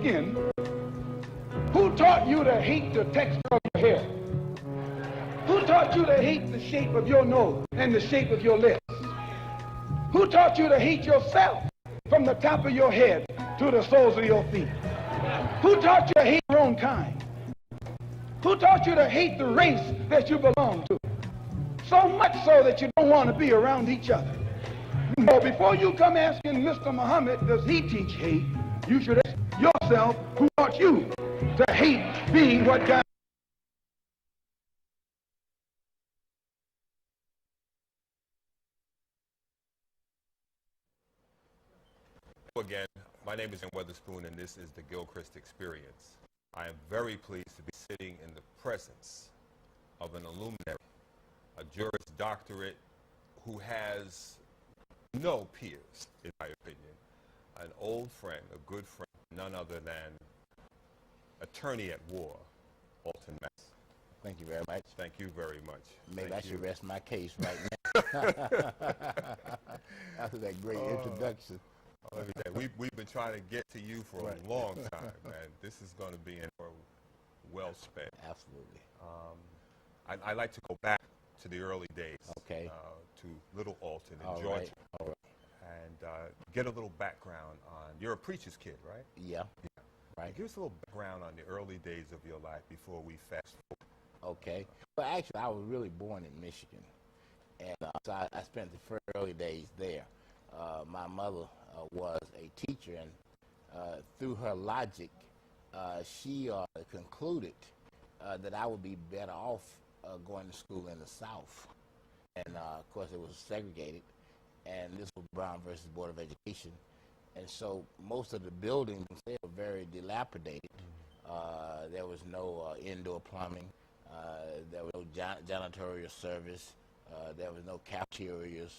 skin? Who taught you to hate the texture of your hair? Who taught you to hate the shape of your nose and the shape of your lips? Who taught you to hate yourself from the top of your head to the soles of your feet? Who taught you to hate your own kind? Who taught you to hate the race that you belong to? So much so that you don't want to be around each other. No, before you come asking Mr. Muhammad, does he teach hate? You should ask yourself, who taught you to hate being what God. Again, my name is Ian Weatherspoon, and this is the Gilchrist Experience. I am very pleased to be sitting in the presence of an illuminary, a Juris Doctorate who has no peers, in my opinion, an old friend, a good friend, none other than attorney at war, Alton, Maddox. Thank you very much. Thank you very much. Maybe I should rest my case right now. After that great introduction. Let me tell you, we've been trying to get to you for a long time, man. This is going to be well spent. Absolutely. I like to go back to the early days. Okay. To Little Alton in All Georgia. right. All right. And get a little background on, you're a preacher's kid, right? Yeah. Right. Give us a little background on the early days of your life before we fast forward. Okay. Well, actually, I was really born in Michigan. And so I spent the first early days there. My mother was a teacher, and through her logic, she concluded that I would be better off going to school in the South. And, of course, it was segregated, and this was Brown versus Board of Education. And so most of the buildings they were very dilapidated. There was no indoor plumbing. There was no janitorial service. There was no cafeterias.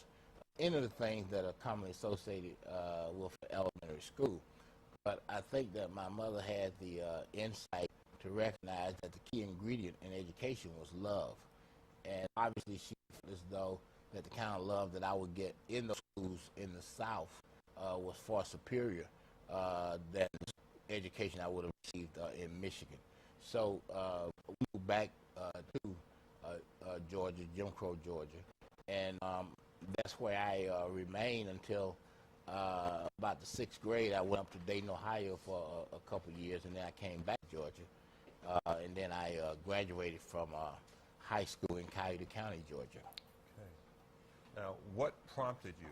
Any of the things that are commonly associated with elementary school. But I think that my mother had the insight to recognize that the key ingredient in education was love. And obviously she felt as though that the kind of love that I would get in those schools in the South was far superior than the education I would have received in Michigan. So we moved back to Georgia, Jim Crow, Georgia. And that's where I remained until about the 6th grade. I went up to Dayton, Ohio for a couple of years, and then I came back to Georgia. And then I graduated from high school in Cayuga County, Georgia. Okay. Now, what prompted you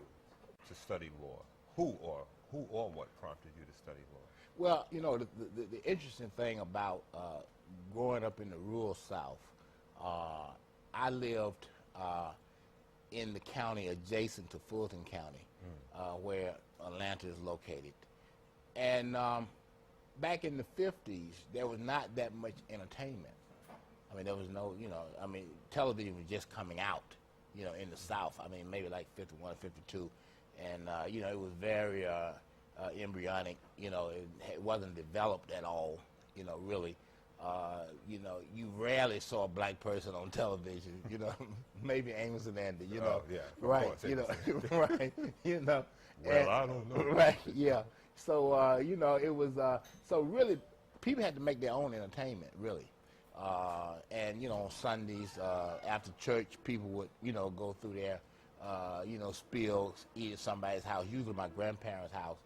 to study law? Who or what prompted you to study law? Well, you know, the interesting thing about growing up in the rural South, I lived in the county adjacent to Fulton County, where Atlanta is located. And back in the 50s, there was not that much entertainment. I mean, there was no, television was just coming out, in the South. I mean, maybe like 51 or 52. And, it was very embryonic. It wasn't developed at all, really. You rarely saw a black person on television, maybe Amos and Andy, Oh, yeah. Right, right, Well, I don't know. Right, yeah. So, it was, so really, people had to make their own entertainment, really. And, on Sundays, after church, people would, go through there, spill, eat at somebody's house, usually my grandparents' house.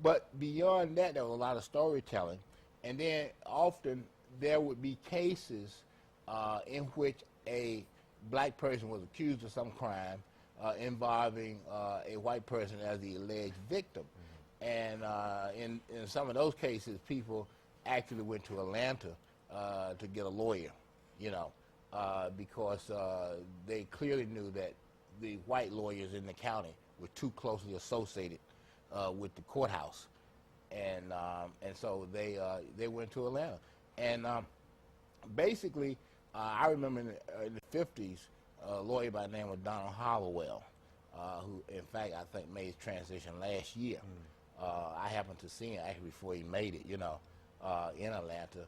But beyond that, there was a lot of storytelling. And then often there would be cases in which a black person was accused of some crime involving a white person as the alleged victim. And in some of those cases, people actually went to Atlanta to get a lawyer, because they clearly knew that the white lawyers in the county were too closely associated with the courthouse. And so they went to Atlanta. And basically, I remember in the 50s, a lawyer by the name of Donald Hollowell, who, in fact, I think made his transition last year. I happened to see him actually before he made it, in Atlanta.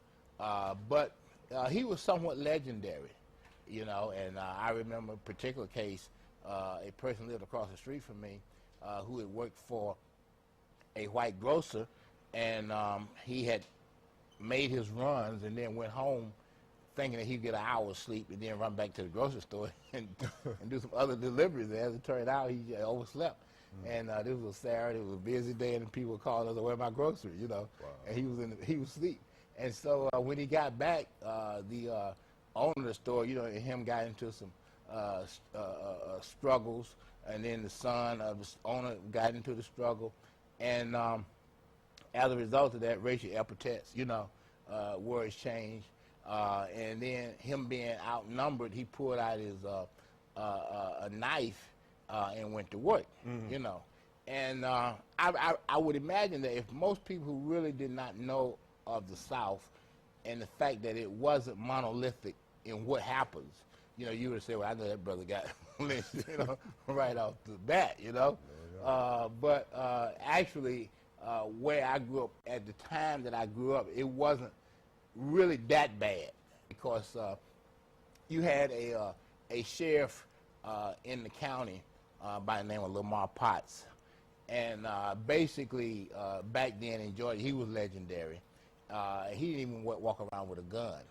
But he was somewhat legendary, and I remember a particular case, a person lived across the street from me who had worked for a white grocer, and he had made his runs and then went home thinking that he'd get an hour's sleep and then run back to the grocery store and do some other deliveries. And as it turned out, he overslept. And this was a Saturday, it was a busy day, and people were calling us, "Where's my groceries?" You know. Wow. And he was asleep. And so when he got back, the owner of the store, you know, and him got into some struggles, and then the son of the owner got into the struggle, and as a result of that, racial epithets, you know, words changed, and then him being outnumbered, he pulled out his a knife and went to work, you know. And I would imagine that if most people who really did not know of the South and the fact that it wasn't monolithic in what happens, you know, you would say, well, I know that brother got lynched, you know, right off the bat, you know. But actually, where I grew up, at the time that I grew up, it wasn't really that bad because you had a sheriff in the county by the name of Lamar Potts. And basically, back then in Georgia, he was legendary. He didn't even walk around with a gun.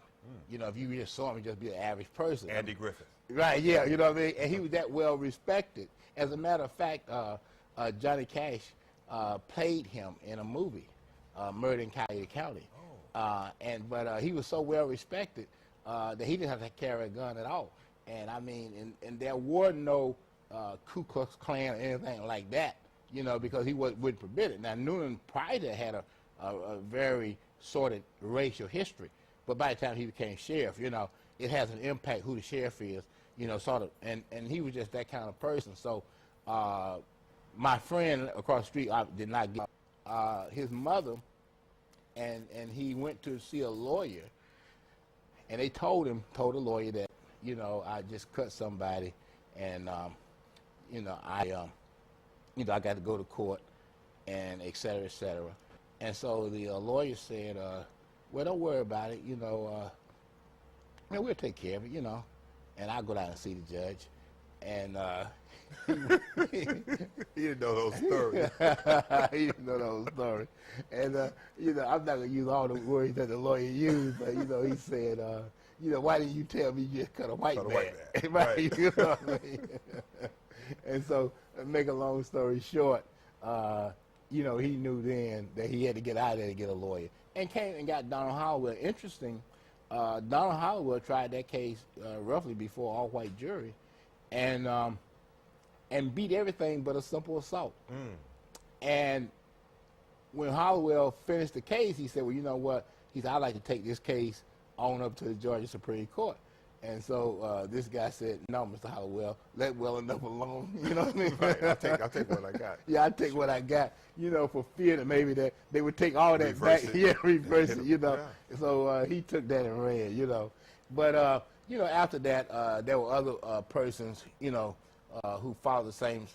You know, if you just saw him, he'd just be an average person. Andy Griffith. Right, yeah, you know what I mean? And he was that well respected. As a matter of fact, Johnny Cash played him in a movie, Murder in Coyote County. But he was so well respected that he didn't have to carry a gun at all. And I mean, and there were no Ku Klux Klan or anything like that, you know, because he wouldn't permit it. Now, Newnan prior to had a very sordid racial history, but by the time he became sheriff, you know, it has an impact who the sheriff is, you know, sort of, and he was just that kind of person. So my friend across the street, I did not get his mother, and he went to see a lawyer, and they told the lawyer that, you know, I just cut somebody, and you know, I got to go to court, and et cetera, et cetera. And so the lawyer said, well, don't worry about it, you know, we'll take care of it, you know. And I'll go down and see the judge. And he didn't know those stories. He didn't know those stories. And, you know, I'm not going to use all the words that the lawyer used, but, you know, he said, you know, why didn't you tell me you just cut a white man? Right. You know what I mean? And so, make a long story short, you know, he knew then that he had to get out of there to get a lawyer. And came and got Donald Hollowell. Interesting, Donald Hollowell tried that case roughly before all-white jury, and beat everything but a simple assault. And when Hollowell finished the case, he said, well, you know what? He said, I'd like to take this case on up to the Georgia Supreme Court. And so this guy said, no, Mr. Hollowell, let well enough alone. You know what I mean? Right. I'll take what I got. Yeah, I'll take what I got, you know, for fear that maybe that they would take all that back. Yeah, reverse it, you know. Yeah. So he took that and ran, you know. But, you know, after that, there were other persons, you know, who followed the same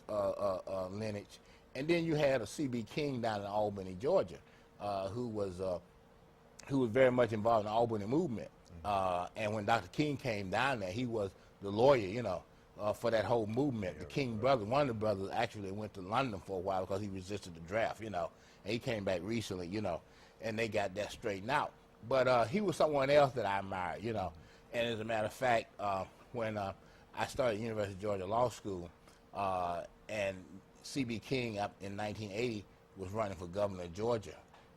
lineage. And then you had a C.B. King down in Albany, Georgia, who was very much involved in the Albany movement. And when Dr. King came down there, he was the lawyer, you know, for that whole movement. Yeah, the King brother, one of the brothers actually went to London for a while because he resisted the draft, you know. And he came back recently, you know, and they got that straightened out. But he was someone else that I admired, you know. And as a matter of fact, when I started University of Georgia Law School, and C.B. King up in 1980 was running for governor of Georgia.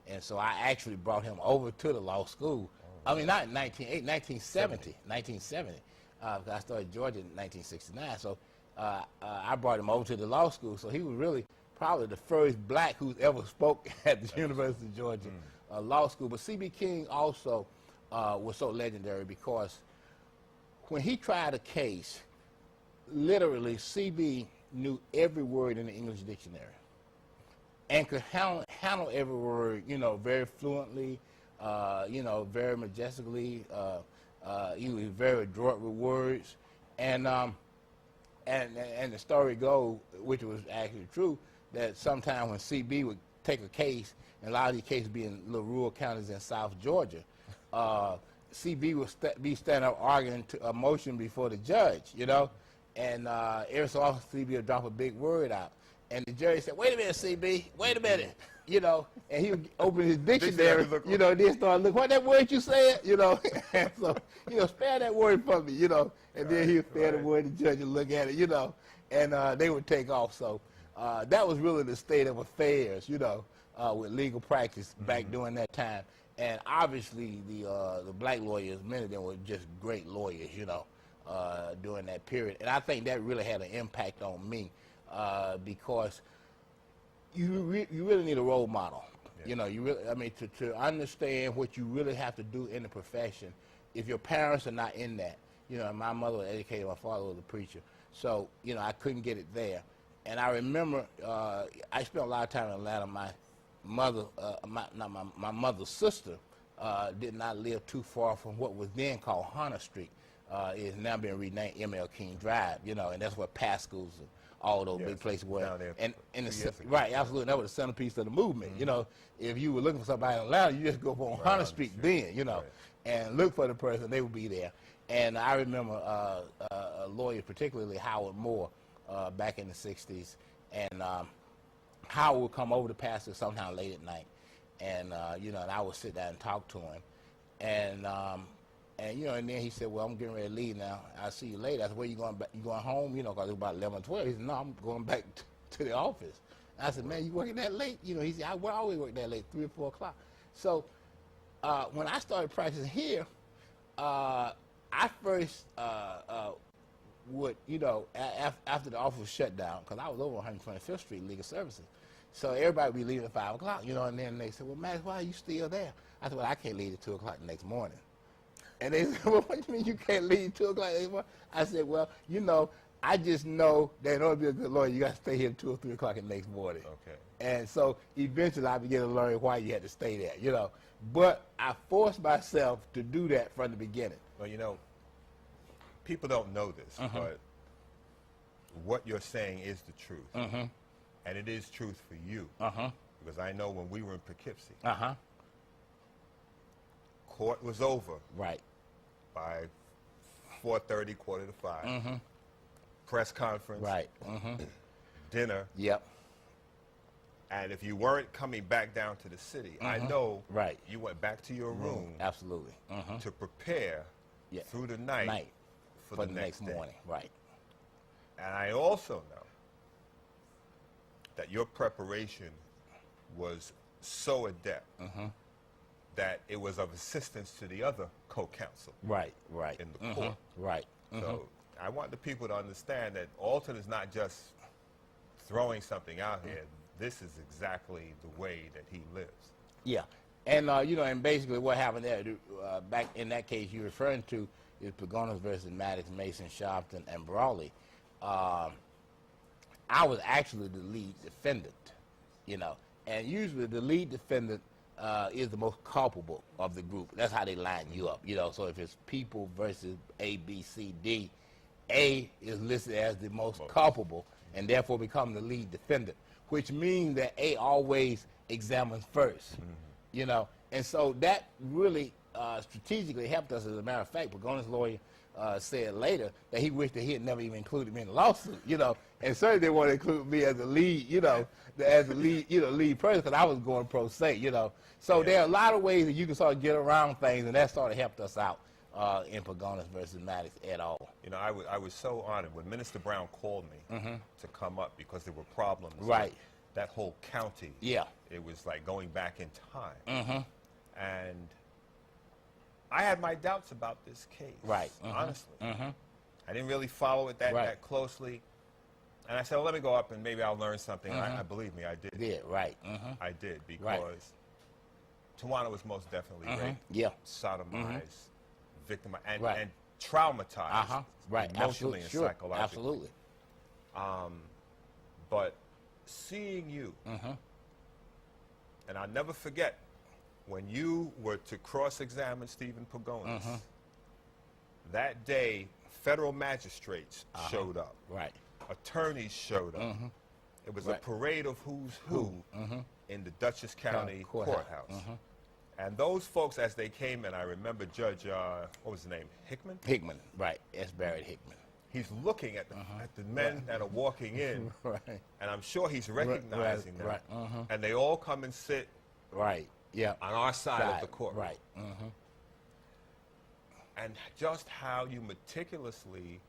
And so I actually brought him over to the law school. I mean, not in 1970. I started Georgia in 1969. So I brought him over to the law school. So he was really probably the first black who's ever spoke at the University of Georgia Law School. But C.B. King also was so legendary because when he tried a case, literally C.B. knew every word in the English dictionary and could handle every word, you know, very fluently, you know, very majestically. He was very adroit with words, and the story goes, which was actually true, that sometime when CB would take a case, and a lot of these cases be in little rural counties in South Georgia, CB would be standing up arguing a motion before the judge, you know, and every so often CB would drop a big word out. And the judge said, "Wait a minute, CB, wait a minute," you know, and he would open his dictionary, you know, and then start looking, "What that word you said?" You know, and so, you know, spell that word for me, you know, and then he would spell the word, the judge would look at it, you know, and they would take off. So that was really the state of affairs, you know, with legal practice back during that time. And obviously the black lawyers, many of them were just great lawyers, you know, during that period. And I think that really had an impact on me. Because you really need a role model. Yeah. You know, you really, I mean, to understand what you really have to do in the profession. If your parents are not in that, you know, my mother was educated, my father was a preacher, so you know I couldn't get it there. And I remember I spent a lot of time in Atlanta. My mother, my mother's sister, did not live too far from what was then called Hunter Street. It is now been renamed M.L. King Drive. You know, and that's where Pascal's and all those big places were. And right, absolutely, that was the centerpiece of the movement. You know, if you were looking for somebody in Atlanta, you just go up on Hunter Street then, you know, and look for the person, they would be there. And I remember a lawyer, particularly Howard Moore, back in the 60s, and Howard would come over to Pastor sometime late at night, and you know, and I would sit down and talk to him, and you know, and then he said, "Well, I'm getting ready to leave now. I'll see you later." I said, "Where you going back? You going home?" You know, because it was about 11, 12. He said, "No, I'm going back to the office." And I said, "Man, you working that late?" You know, he said, "I always work that late, 3 or 4 o'clock." So when I started practicing here, I first would, you know, after the office was shut down, because I was over 125th Street Legal Services. So everybody would be leaving at 5 o'clock, you know, and then they said, "Well, Max, why are you still there?" I said, "Well, I can't leave at 2 o'clock the next morning." And they said, "Well, what do you mean you can't leave 2 o'clock anymore?" I said, "Well, you know, I just know that in order to be a good lawyer, you got to stay here 2 or 3 o'clock the next morning." Okay. And so eventually I began to learn why you had to stay there, you know. But I forced myself to do that from the beginning. Well, you know, people don't know this, but what you're saying is the truth. And it is truth for you. Because I know when we were in Poughkeepsie, court was over. Right. By 4:30, 4:45. Press conference. Right. Dinner. Yep. And if you weren't coming back down to the city, I know you went back to your room. Absolutely. To prepare through the night for the next morning. Right. And I also know that your preparation was so adept that it was of assistance to the other co-counsel in the court. Right. So I want the people to understand that Alton is not just throwing something out here. This is exactly the way that he lives. Yeah. And, you know, and basically what happened there, back in that case you're referring to, is Pagonis versus Maddox, Mason, Sharpton, and Brawley. I was actually the lead defendant, you know, and usually the lead defendant is the most culpable of the group. That's how they line you up, you know. So if it's people versus A, B, C, D, A is listed as the most culpable and therefore become the lead defendant, which means that A always examines first, you know. And so that really strategically helped us. As a matter of fact, Pagonis' lawyer said later that he wished that he had never even included me in the lawsuit, you know, and certainly didn't want to include me as a lead, you know, as a lead, you know, lead person, because I was going pro se, you know. So there are a lot of ways that you can sort of get around things, and that sort of helped us out in Pagonis versus Maddox et al. You know, I was so honored when Minister Brown called me to come up because there were problems. Right. That whole county. Yeah. It was like going back in time. And I had my doubts about this case. Right. Honestly. I didn't really follow it that closely. And I said, well, let me go up and maybe I'll learn something. I believe me, I did. I did, because Tawana was most definitely raped, sodomized, victimized, and traumatized emotionally and psychologically. Absolutely. But seeing you, and I'll never forget, when you were to cross-examine Stephen Pagonis, that day, federal magistrates showed up. Right. Attorneys showed up. It was a parade of who's who in the Dutchess County courthouse. And those folks, as they came in, I remember Judge, what was his name, Hickman? Hickman, right, S. Barrett Hickman. he's looking at the men that are walking in, and I'm sure he's recognizing them. And they all come and sit on our side of the court. And just how you meticulously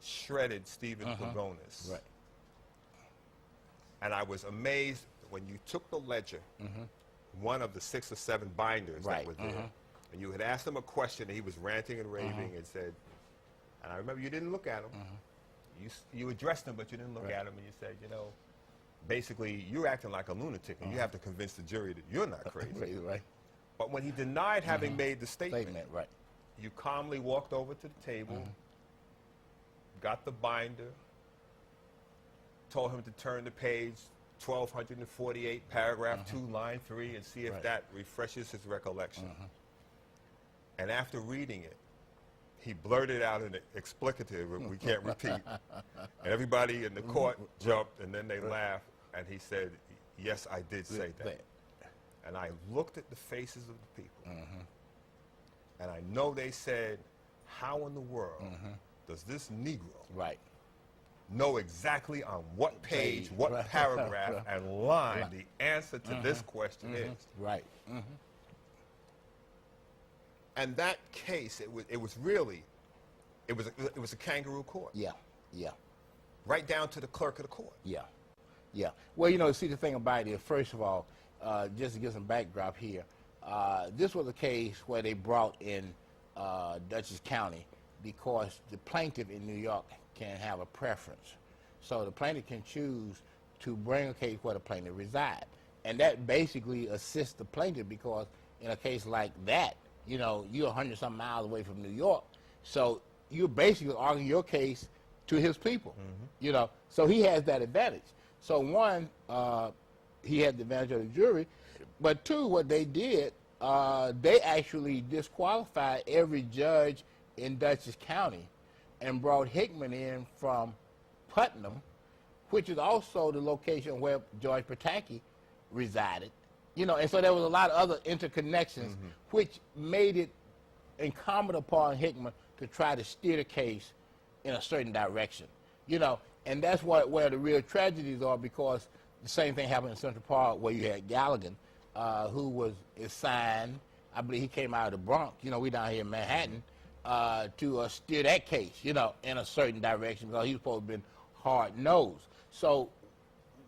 shredded Stephen Pagonis. And I was amazed when you took the ledger, one of the 6 or 7 binders that were there, and you had asked him a question, and he was ranting and raving and said, and I remember you didn't look at him. You addressed him, but you didn't look at him, and you said, you know, basically, you're acting like a lunatic, and you have to convince the jury that you're not crazy. But when he denied having made the statement, you calmly walked over to the table, got the binder, told him to turn to page 1248, paragraph 2, line 3, and see if that refreshes his recollection. And after reading it, he blurted out an explicative we can't repeat. And everybody in the court jumped, and then they laughed, and he said, yes, I did say that. And I looked at the faces of the people, and I know they said, how in the world does this Negro know exactly on what page, what paragraph, and line the answer to this question is? And that case, it was really, it was a kangaroo court. Right down to the clerk of the court. Well, you know, see, the thing about it, first of all, just to give some backdrop here, this was a case where they brought in Dutchess County because the plaintiff in New York can have a preference. So the plaintiff can choose to bring a case where the plaintiff resides. And that basically assists the plaintiff because in a case like that, you know, you're 100-something miles away from New York. So you're basically arguing your case to his people, you know. So he has that advantage. So one, he had the advantage of the jury. But two, what they did, they actually disqualified every judge in Dutchess County and brought Hickman in from Putnam, which is also the location where George Pataki resided. You know, and so there was a lot of other interconnections, which made it incumbent upon Hickman to try to steer the case in a certain direction. You know, and that's where the real tragedies are, because the same thing happened in Central Park where you had Galligan, who was assigned, I believe he came out of the Bronx, you know, we down here in Manhattan, to steer that case, you know, in a certain direction because he was supposed to have been hard-nosed. So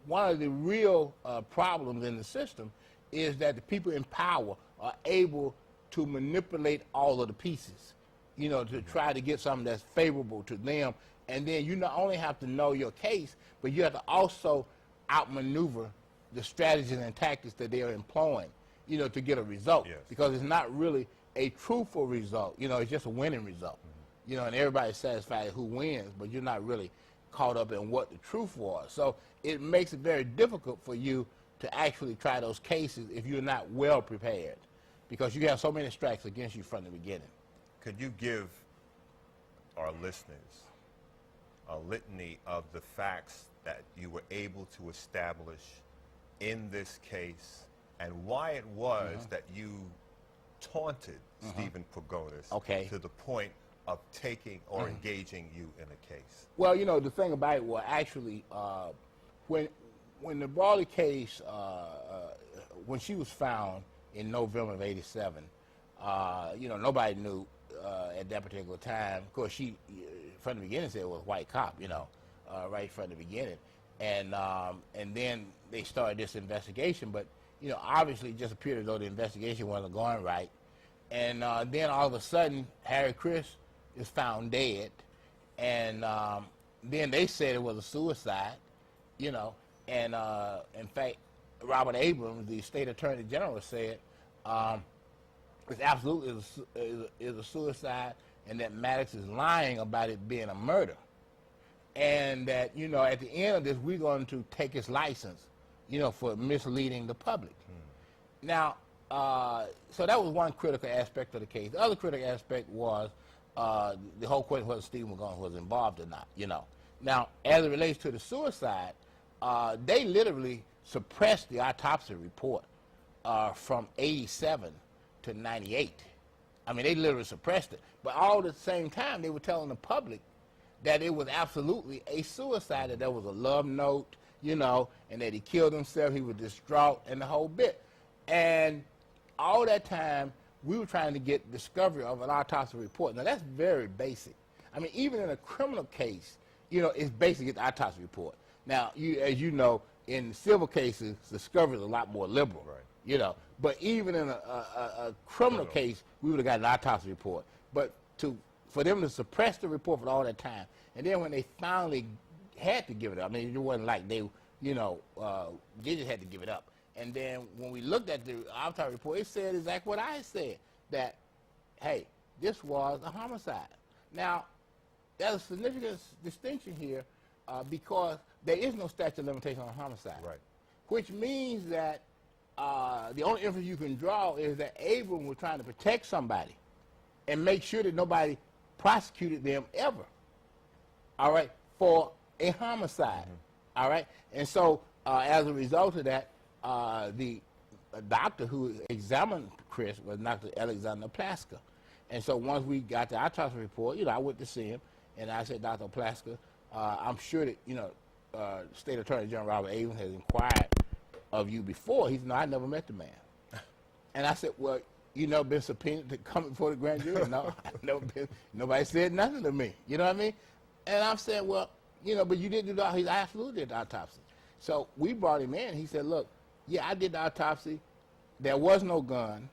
one of the real problems in the system is that the people in power are able to manipulate all of the pieces, you know, to try to get something that's favorable to them. And then you not only have to know your case, but you have to also outmaneuver the strategies and tactics that they are employing, you know, to get a result. Because it's not really a truthful result. You know, it's just a winning result. You know, and everybody's satisfied who wins, but you're not really caught up in what the truth was. So it makes it very difficult for you to actually try those cases if you're not well prepared, because you have so many strikes against you from the beginning. Could you give our listeners a litany of the facts that you were able to establish in this case and why it was that you taunted Stephen Pagonis to the point of taking or engaging you in a case? Well, you know, the thing about it was actually when the Brawley case, when she was found in November of '87, you know, nobody knew at that particular time. Of course, she, from the beginning, said it was a white cop, you know, right from the beginning. And then they started this investigation, but, you know, obviously it just appeared as though the investigation wasn't going right. And then all of a sudden, Harry Chris is found dead. And then they said it was a suicide, you know. And in fact, Robert Abrams, the state attorney general, said it's absolutely is a suicide, and that Maddox is lying about it being a murder. And that, you know, at the end of this, we're going to take his license, you know, for misleading the public. Now, so that was one critical aspect of the case. The other critical aspect was the whole question whether Stephen Pagonis was involved or not, you know. Now, as it relates to the suicide, they literally suppressed the autopsy report from '87 to '98. I mean, they literally suppressed it. But all at the same time, they were telling the public that it was absolutely a suicide, that there was a love note, you know, and that he killed himself, he was distraught, and the whole bit. And all that time, we were trying to get discovery of an autopsy report. Now, that's very basic. I mean, even in a criminal case, you know, it's basic, get the autopsy report. Now, as you know, in civil cases, discovery is a lot more liberal, Right. you know. But even in a criminal case, we would have got an autopsy report. But for them to suppress the report for all that time, and then when they finally had to give it up, I mean, it wasn't like they, you know, they just had to give it up. And then when we looked at the autopsy report, it said exactly what I said, that, hey, this was a homicide. Now, there's a significant distinction here because there is no statute of limitation on homicide. Right. Which means that the only inference you can draw is that Abram was trying to protect somebody and make sure that nobody prosecuted them ever, all right, for a homicide, all right? And so as a result of that, the doctor who examined Chris was Dr. Alexander Plaska. And so once we got the autopsy report, you know, I went to see him, and I said, Dr. Plaska, I'm sure that, you know, State Attorney General Robert Abrams has inquired of you before. He said, no, I never met the man. And I said, well, you never been subpoenaed to come before the grand jury? No, I've never been. Nobody said nothing to me. You know what I mean? And I'm saying, well, you know, but you didn't do the autopsy. He absolutely did the autopsy. So we brought him in. He said, look, yeah, I did the autopsy. There was no gun.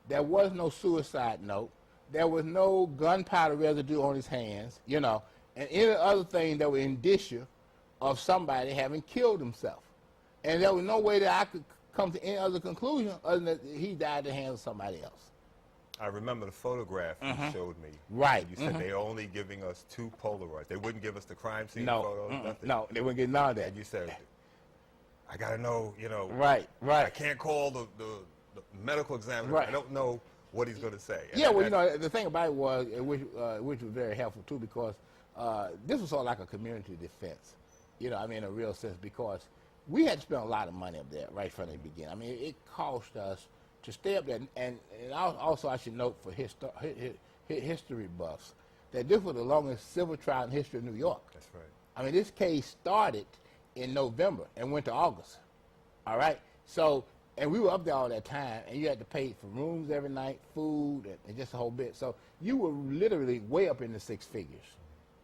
There was no suicide note. There was no gunpowder residue on his hands, you know, and any other thing that were indicia of somebody having killed himself. And there was no way that I could come to any other conclusion other than that he died at the hands of somebody else. I remember the photograph you showed me. Right. You said they're only giving us 2 Polaroids. They wouldn't give us the crime scene No, photos, nothing. no, they wouldn't get none of that. And you said, I got to know, you know. Right. I can't call the medical examiner. Right. I don't know what he's going to say. And Yeah, well, you know, the thing about it was, which was very helpful too, because this was sort of like a community defense, you know, I mean, in a real sense, because we had to spend a lot of money up there right from the beginning. I mean, it cost us to stay up there, and also I should note for history buffs that this was the longest civil trial in history of New York. That's right. I mean, this case started in November and went to August, all right? So, and we were up there all that time, and you had to pay for rooms every night, food, and just a whole bit. So you were literally way up in the 6 figures,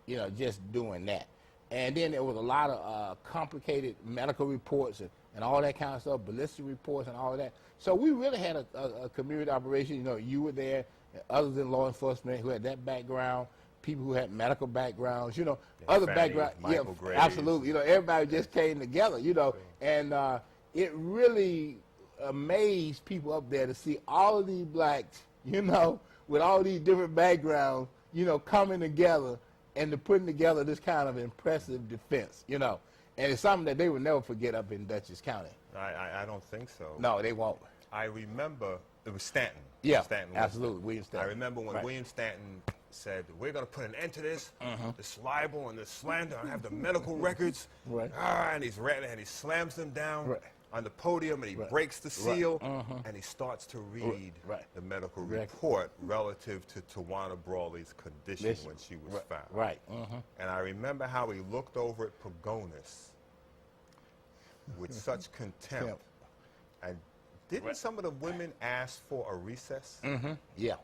you know, just doing that. And then there was a lot of complicated medical reports and all that kind of stuff, ballistic reports and all of that. So we really had a community operation. You know, you were there, others in law enforcement who had that background, people who had medical backgrounds, you know, other backgrounds. Yeah, Graves. absolutely. You know, everybody just came together, you know, and it really amazed people up there to see all of these blacks, you know, with all these different backgrounds, you know, coming together and to putting together this kind of impressive defense, you know. And it's something that they would never forget up in Dutchess County. I don't think so. No, they won't. I remember it was Stanton. Yeah, Stanton absolutely, William Stanton. I remember when William Stanton said, we're going to put an end to this, this libel and this slander. I have the medical records. Right. And he's ranting and he slams them down on the podium and he breaks the seal and he starts to read the medical report relative to Tawana Brawley's condition when she was found. Right. And I remember how he looked over at Pagonis with such contempt. And didn't some of the women ask for a recess? Yeah.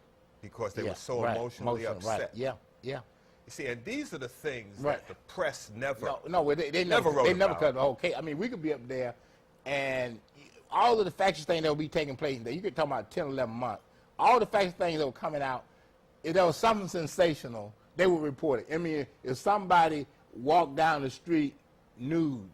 Because they were so emotionally upset. Yeah, yeah. You see, and these are the things that the press never they never wrote They never about. cut the whole case. I mean, we could be up there, and all of the factious things that will be taking place there, you could talk about 10, 11 months, all the factious things that were coming out, if there was something sensational, they would report it. I mean, if somebody walked down the street nude,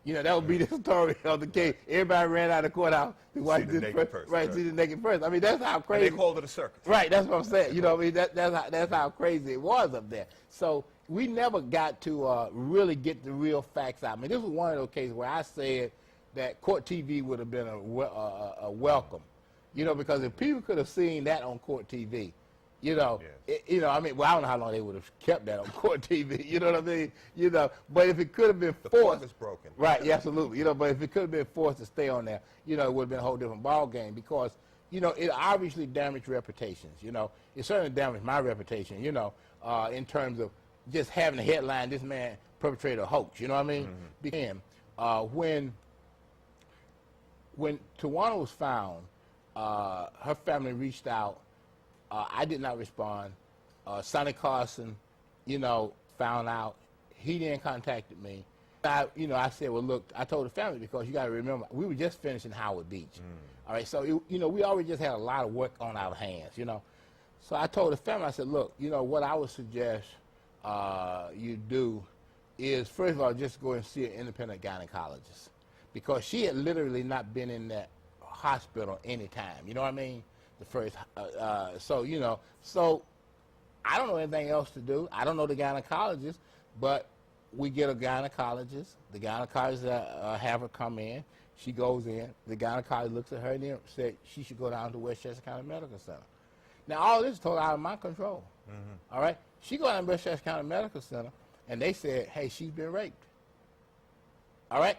you know, that would be the story of the case. Everybody ran out of the courthouse to watch this person. See the naked person. I mean, that's how crazy. And they called it a circus. Right, that's what I'm saying. You know, I mean, that's how crazy it was up there. So we never got to really get the real facts out. I mean, this was one of those cases where I said that court TV would have been a welcome. You know, because if people could have seen that on court TV, you know, you know, I mean, well, I don't know how long they would have kept that on court TV. You know what I mean? You know, but if it could have been the forced, point is broken. Right? Yeah, absolutely. You know, but if it could have been forced to stay on there, you know, it would have been a whole different ball game because, you know, it obviously damaged reputations. You know, it certainly damaged my reputation. You know, in terms of just having a headline, this man perpetrated a hoax. You know what I mean? Began when Tawana was found, her family reached out. I did not respond. Sonny Carson, found out. He then contacted me. I said, well, look, I told the family, because you got to remember, we were just finishing Howard Beach. All right, so, we already just had a lot of work on our hands, So I told the family, I said, look, what I would suggest you do is, first of all, just go and see an independent gynecologist, because she had literally not been in that hospital any time. You know what I mean? The first, so I don't know anything else to do. I don't know the gynecologist, but we get a gynecologist. The gynecologist have her come in. She goes in. The gynecologist looks at her and then said she should go down to Westchester County Medical Center. Now, all this is totally out of my control. All right? She go down to Westchester County Medical Center, and they said, hey, she's been raped. All right?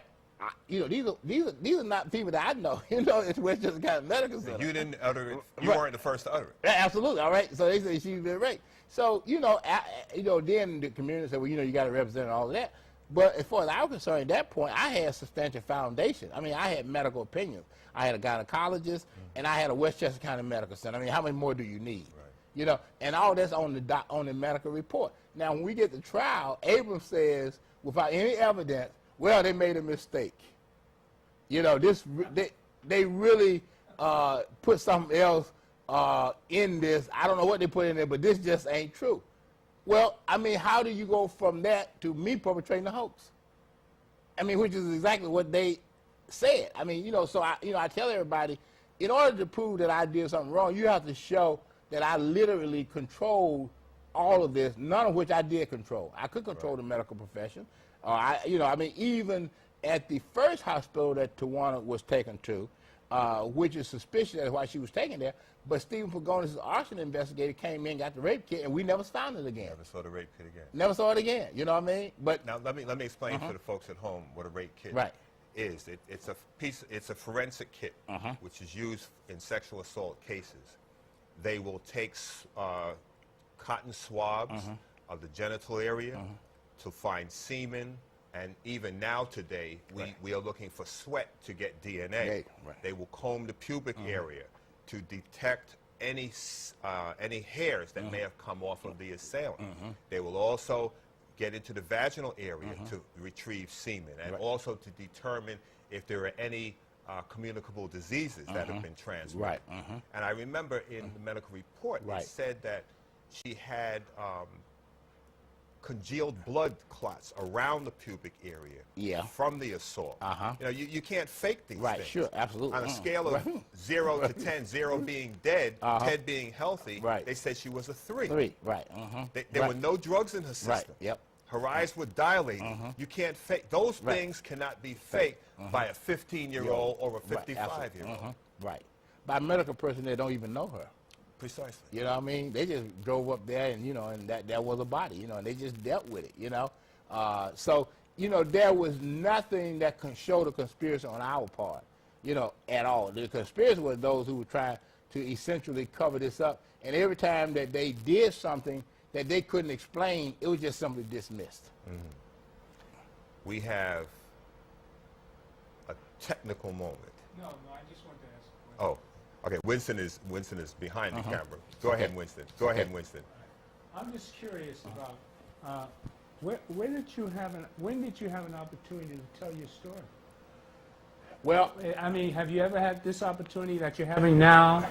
These are not people that I know. It's Westchester County Medical Center. You didn't utter it. You weren't the first to utter it. Absolutely. All right. So they say she's been raped. So then the community said, well, you got to represent all of that. But as far as I was concerned, at that point, I had a substantial foundation. I mean, I had medical opinions. I had a gynecologist, and I had a Westchester County Medical Center. I mean, how many more do you need? Right. And all that's on the medical report. Now, when we get to trial, Abrams says, without any evidence, well, they made a mistake. They really put something else in this. I don't know what they put in there, but this just ain't true. Well, I mean, how do you go from that to me perpetrating the hoax? I mean, which is exactly what they said. I mean, so I tell everybody, in order to prove that I did something wrong, you have to show that I literally controlled all of this, none of which I did control. I could control the medical profession. Even at the first hospital that Tawana was taken to, which is suspicious as why she was taken there, but Stephen Pagonis' arson investigator came in, got the rape kit, and we never found it again. Never saw the rape kit again. Never saw it again. You know what I mean? But now let me explain to the folks at home what a rape kit is. It's a forensic kit which is used in sexual assault cases. They will take cotton swabs of the genital area to find semen, and even now today, we are looking for sweat to get DNA. They will comb the pubic area to detect any hairs that may have come off of the assailant. They will also get into the vaginal area to retrieve semen, and also to determine if there are any communicable diseases that have been transmitted. And I remember in the medical report, it said that she had congealed blood clots around the pubic area from the assault. You can't fake these things. Sure, absolutely. On a scale of 0 to 10, 0 being dead, 10 being healthy, they said she was a 3. 3, there were no drugs in her system. Her eyes were dilated. You can't fake. Those things cannot be faked by a 15-year-old or a 55-year-old. By a medical person that don't even know her. Precisely. You know what I mean? They just drove up there and, and that was a body, and they just dealt with it, So, there was nothing that can show the conspiracy on our part, at all. The conspiracy was those who were trying to essentially cover this up. And every time that they did something that they couldn't explain, it was just simply dismissed. We have a technical moment. No, I just wanted to ask a question. Oh. Okay, Winston is behind the camera. Go ahead, Winston. Go ahead, Winston. I'm just curious about when did you have an opportunity to tell your story? Well, I mean, have you ever had this opportunity that you're having now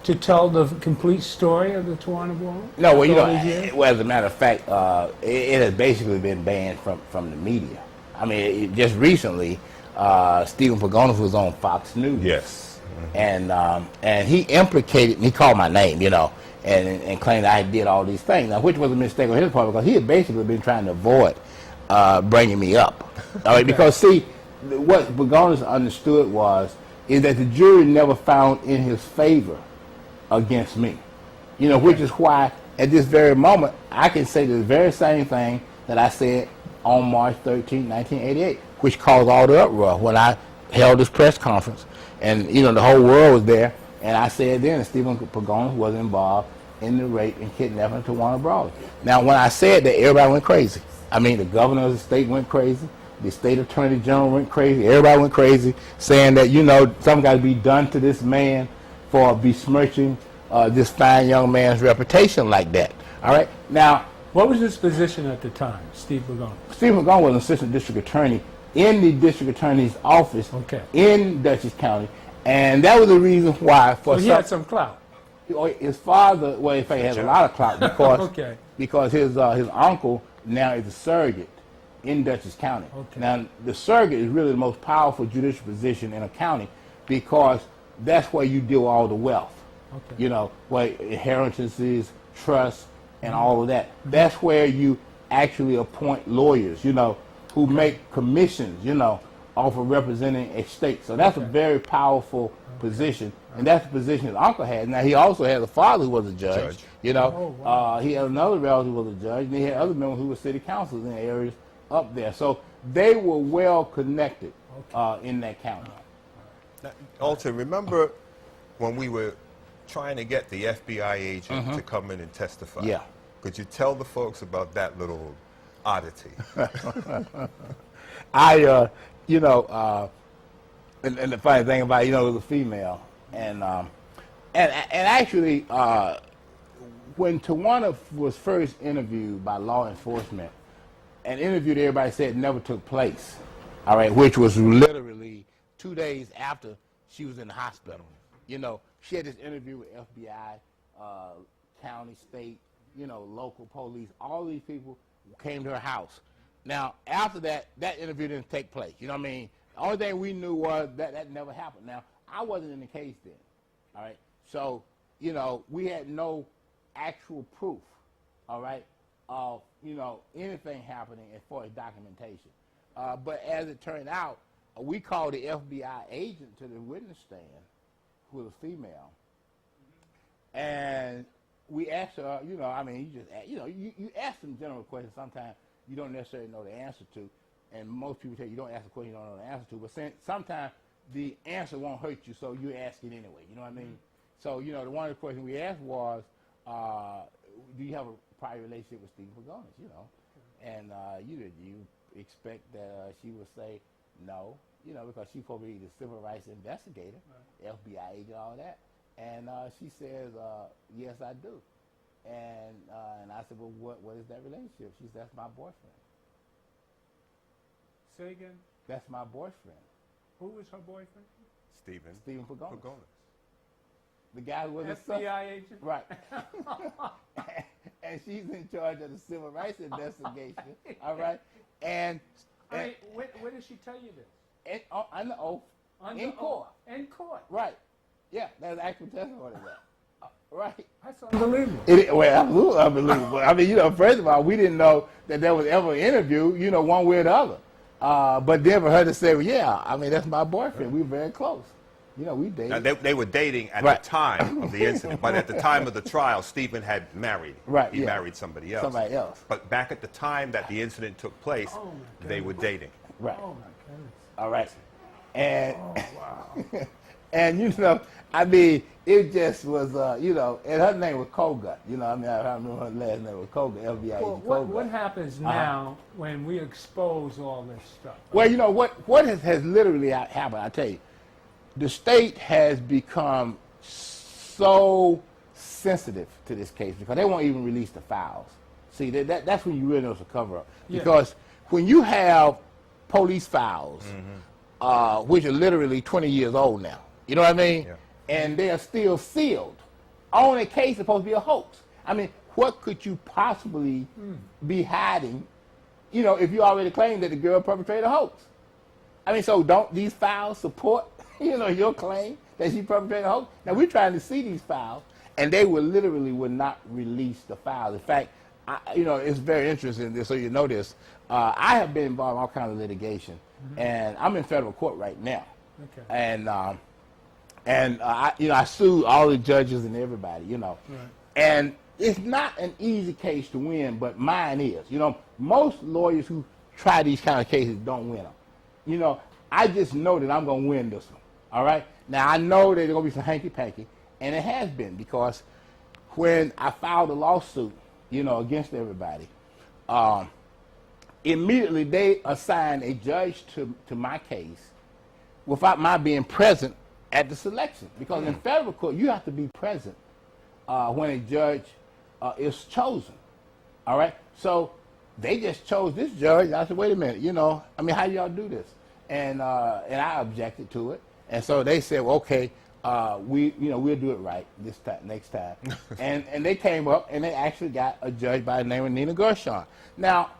to tell the complete story of the Tawana woman? No, well, as a matter of fact, it has basically been banned from the media. I mean, just recently, Stephen Pagonis was on Fox News. Yes. And he implicated me, he called my name, and claimed I did all these things, now, which was a mistake on his part, because he had basically been trying to avoid bringing me up. All right, because, see, what Pagonis understood is that the jury never found in his favor against me, which is why at this very moment I can say the very same thing that I said on March 13, 1988, which caused all the uproar when I held this press conference. And, the whole world was there. And I said then that Stephen Pagonis was involved in the rape and kidnapping of Tawana Brawley. Now, when I said that, everybody went crazy. I mean, the governor of the state went crazy. The state attorney general went crazy. Everybody went crazy, saying that, something got to be done to this man for besmirching this fine young man's reputation like that. All right? Now, what was his position at the time, Steve Burgon? Steve Burgon was an assistant district attorney in the district attorney's office in Dutchess County, and that was the reason why. He had some clout. His father, well, in fact, he has a lot of clout because because his uncle now is a surrogate in Dutchess County. Now, the surrogate is really the most powerful judicial position in a county because that's where you deal with all the wealth. Where inheritances, trusts, and all of that. That's where you actually appoint lawyers, who make commissions, off of representing a state. So that's a very powerful position, and that's the position his uncle had. Now, he also had a father who was a judge. He had another relative who was a judge, and he had other members who were city councilors in the areas up there. So they were well connected in that county. Now, Alton, remember when we were trying to get the FBI agent to come in and testify? Yeah. Could you tell the folks about that little oddity? And the funny thing about it, it was a female, and actually, when Tawana was first interviewed by law enforcement, an interview that everybody said never took place, all right, which was literally 2 days after she was in the hospital. She had this interview with FBI, county, state, local police. All these people came to her house. Now, after that, that interview didn't take place. You know what I mean? The only thing we knew was that never happened. Now, I wasn't in the case then, all right? So, we had no actual proof, all right, of, anything happening as far as documentation. But as it turned out, we called the FBI agent to the witness stand, who was a female, and we asked her, you ask them general questions sometimes you don't necessarily know the answer to, and most people tell you don't ask a question you don't know the answer to, but sometimes the answer won't hurt you, so you ask it anyway, you know what I mean? So, one of the questions we asked was, do you have a prior relationship with Stephen Pagonis, And do you expect that she would say no, because she's supposed to be the civil rights investigator, FBI agent, all that. And she says, yes, I do. And I said, well, what is that relationship? She said, that's my boyfriend. Say again? That's my boyfriend. Who was her boyfriend? Stephen Pagonis. The guy who was FBI agent? Right. And she's in charge of the civil rights investigation, all right? And where did she tell you this? On the oath, in court. In court? Right. Yeah, that's actual testimony of that. Right. That's unbelievable. Absolutely unbelievable. I mean, first of all, we didn't know that there was ever an interview, one way or the other. But then for her to say, well, yeah, I mean, that's my boyfriend. We were very close. We dated. Now, they were dating at the time of the incident, but at the time of the trial, Stephen had married. Right. He married somebody else. Somebody else. But back at the time that the incident took place, they were dating. Right. Oh, my goodness. All right. And, and I mean, it just was, and her name was Kogut. I remember her last name was Kogut, FBI agent Kogut. What happens now when we expose all this stuff? Well, what has literally happened, I tell you, the state has become so sensitive to this case because they won't even release the files. See, that's when you really know it's a cover-up. Because when you have police files, which are literally 20 years old now, you know what I mean? Yeah. And they are still sealed on a case supposed to be a hoax. I mean, what could you possibly be hiding, if you already claimed that the girl perpetrated a hoax? I mean, so don't these files support, your claim that she perpetrated a hoax? Now, we're trying to see these files, and they would not release the files. In fact, it's very interesting, so you know this. I have been involved in all kinds of litigation, and I'm in federal court right now. Okay. And I sued all the judges and everybody, Right. And it's not an easy case to win, but mine is. Most lawyers who try these kind of cases don't win them. I just know that I'm going to win this one, all right? Now, I know that there's going to be some hanky-panky, and it has been because when I filed a lawsuit, against everybody, immediately they assigned a judge to my case without my being present at the selection. Because in federal court, you have to be present when a judge is chosen. All right? So they just chose this judge. I said, wait a minute, how y'all do this? And I objected to it. And so they said, well, okay, we'll do it right this time, next time. and they came up and they actually got a judge by the name of Nina Gershon. Now,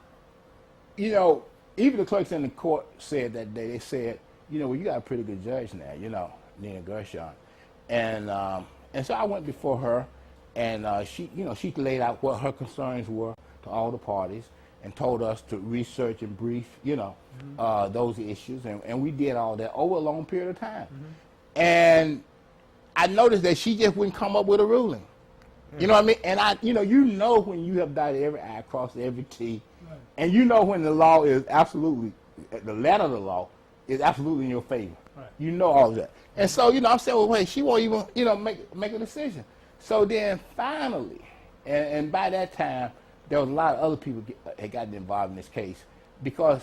even the clerks in the court said that day, they said, well, you got a pretty good judge now, Nina Gershon. And so I went before her, and she laid out what her concerns were to all the parties and told us to research and brief, those issues. And we did all that over a long period of time. And I noticed that she just wouldn't come up with a ruling. You know what I mean? And when you have dotted every I, crossed every T, right. And when the law is absolutely, the letter of the law is absolutely in your favor. Right. All of that. And so, I'm saying, well, wait, she won't even, make a decision. So then finally, and by that time, there was a lot of other people had gotten involved in this case because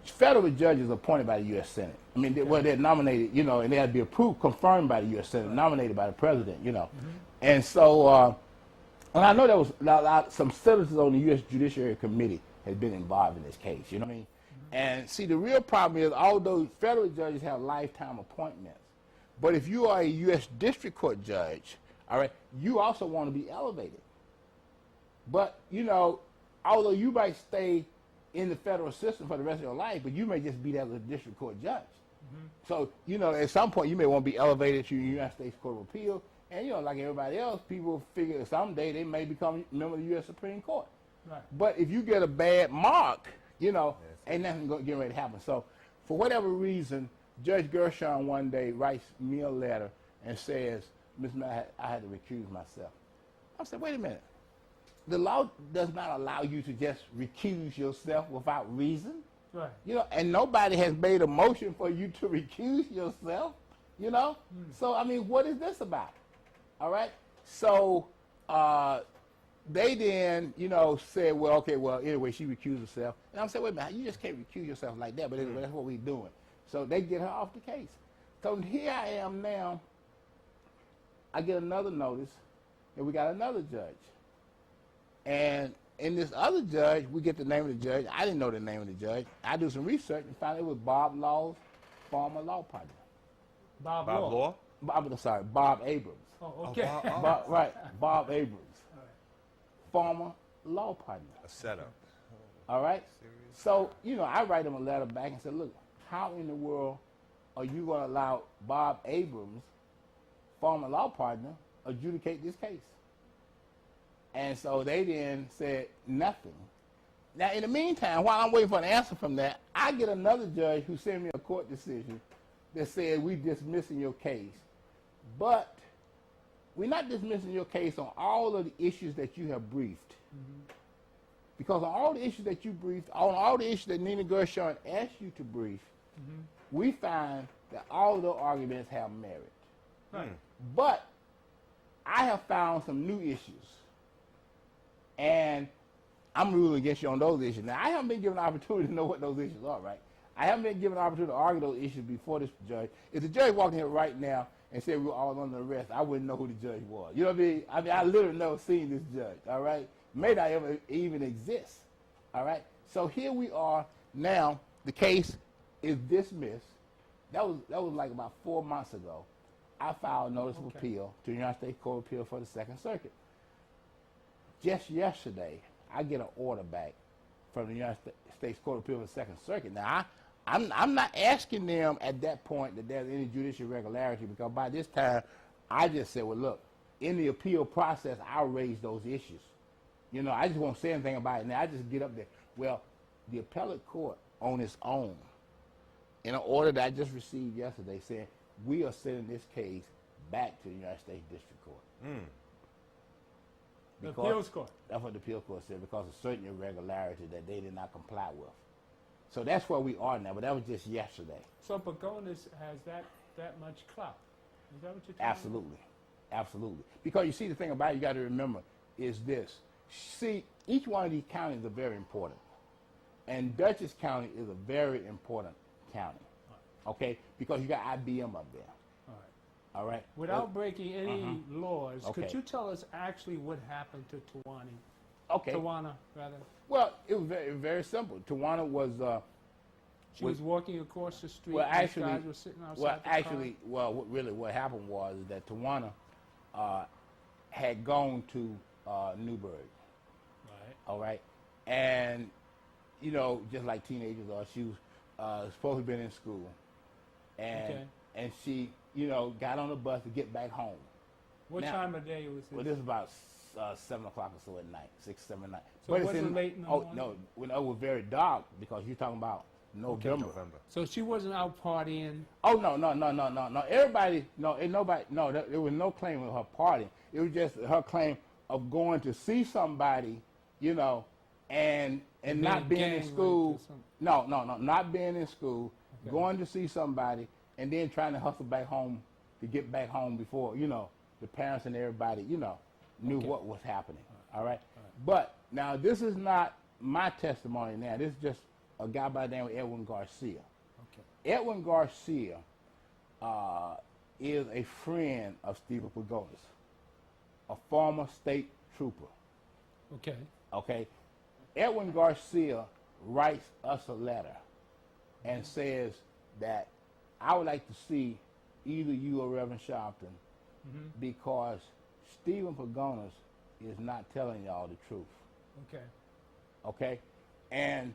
federal judges are appointed by the U.S. Senate. I mean, they're nominated, and they have to be approved, confirmed by the U.S. Senate, nominated by the president, And so, and I know there was some senators on the U.S. Judiciary Committee had been involved in this case, you know what I mean? And see, the real problem is, although federal judges have lifetime appointments, but if you are a U.S. District Court judge, all right, you also want to be elevated. But, although you might stay in the federal system for the rest of your life, but you may just be there as a district court judge. So, at some point you may want to be elevated to the United States Court of Appeals, and, like everybody else, people figure someday they may become a member of the U.S. Supreme Court. Right. But if you get a bad mark, ain't nothing getting ready to happen. So, for whatever reason, Judge Gershon one day writes me a letter and says, Ms. Matt, I had to recuse myself. I said, wait a minute. The law does not allow you to just recuse yourself without reason. Right. And nobody has made a motion for you to recuse yourself, So, I mean, what is this about? All right? So, they then, said, well, okay, well, anyway, she recused herself. And I'm saying, wait a minute, you just can't recuse yourself like that, but anyway, that's what we're doing. So they get her off the case. So here I am now. I get another notice, and we got another judge. And in this other judge, we get the name of the judge. I didn't know the name of the judge. I do some research and found it was Bob Law's former law partner. Bob Law? Bob Abrams. Oh, okay. Bob Abrams. Right. Former law partner. A setup. All right? So, I write him a letter back and said, look, how in the world are you going to allow Bob Abrams, former law partner, adjudicate this case? And so they then said nothing. Now, in the meantime, while I'm waiting for an answer from that, I get another judge who sent me a court decision that said we're dismissing your case. But we're not dismissing your case on all of the issues that you have briefed. Because on all the issues that you briefed, on all the issues that Nina Gershon asked you to brief, we find that all of those arguments have merit. Right. But I have found some new issues. And I'm ruling against you on those issues. Now, I haven't been given an opportunity to know what those issues are, right? I haven't been given an opportunity to argue those issues before this judge. If the judge walked in here right now and said we were all under arrest, I wouldn't know who the judge was. You know what I mean? I literally never seen this judge, all right? May not ever even exist, all right? So here we are now. The case is dismissed. That was like about 4 months ago. I filed a notice of appeal to the United States Court of Appeals for the Second Circuit. Just yesterday, I get an order back from the United States Court of Appeals for the Second Circuit. Now, I'm not asking them at that point that there's any judicial irregularity, because by this time, I just said, well, look, in the appeal process, I'll raise those issues. I just won't say anything about it now. I just get up there. Well, the appellate court on its own, in an order that I just received yesterday, said we are sending this case back to the United States District Court. The appeals court. That's what the appeals court said, because of certain irregularities that they did not comply with. So that's where we are now, but that was just yesterday. So Pagonis has that much clout. Is that what you're telling me? Absolutely. Absolutely. Because you see, the thing about it, you got to remember is this. See, each one of these counties are very important. And Dutchess County is a very important county. Okay? Because you got IBM up there. All right? Without breaking any laws, Okay. could you tell us actually what happened to Okay. Tawana, rather? Well, it was very, very simple. Tawana was... She was walking across the street well, and actually, these guys were sitting outside the car? what happened was that Tawana had gone to Newburgh. Right. All right? And, you know, just like teenagers are, she was supposed to have been in school. And she, you know, got on the bus to get back home. What time of day was this? Well, this was about 7 o'clock or so at night, 6, 7 at night. So it wasn't late in the morning? No, when it was very dark, because you're talking about November. So she wasn't out partying? Oh, no. Everybody, there was no claim of her partying. It was just her claim of going to see somebody, you know, and not being in school. No, not being in school, going to see somebody, and then trying to hustle back home to get back home before, you know, the parents and everybody, you know, knew what was happening. All right? But now this is not my testimony now. This is just a guy by the name of Edwin Garcia. Okay. Edwin Garcia is a friend of Stephen Pagonis, a former state trooper. Okay. Okay. Edwin Garcia writes us a letter and says that I would like to see either you or Reverend Sharpton because Stephen Pagonis is not telling y'all the truth. Okay. Okay? And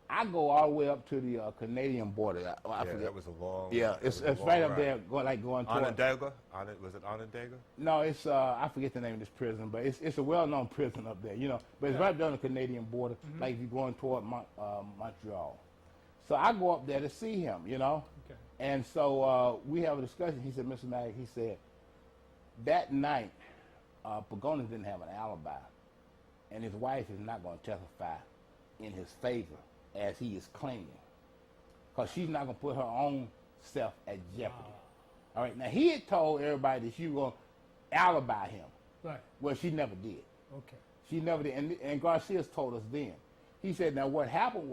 I go all the way up to the Canadian border. I forget. That was a long. Yeah, it's right up there, going toward. Onondaga? Was it Onondaga? No, it's I forget the name of this prison, but it's a well-known prison up there, you know. But it's right there on the Canadian border, like if you're going toward Montreal. So I go up there to see him, you know. Okay. And so we have a discussion. He said, Mr. Maddox, he said, that night, Pagonis didn't have an alibi, and his wife is not going to testify in his favor as he is claiming, because she's not going to put her own self at jeopardy. All right. Now, he had told everybody that she was going to alibi him. Right. Well, she never did. Okay. She never did. And Garcia's told us then. He said, now what happened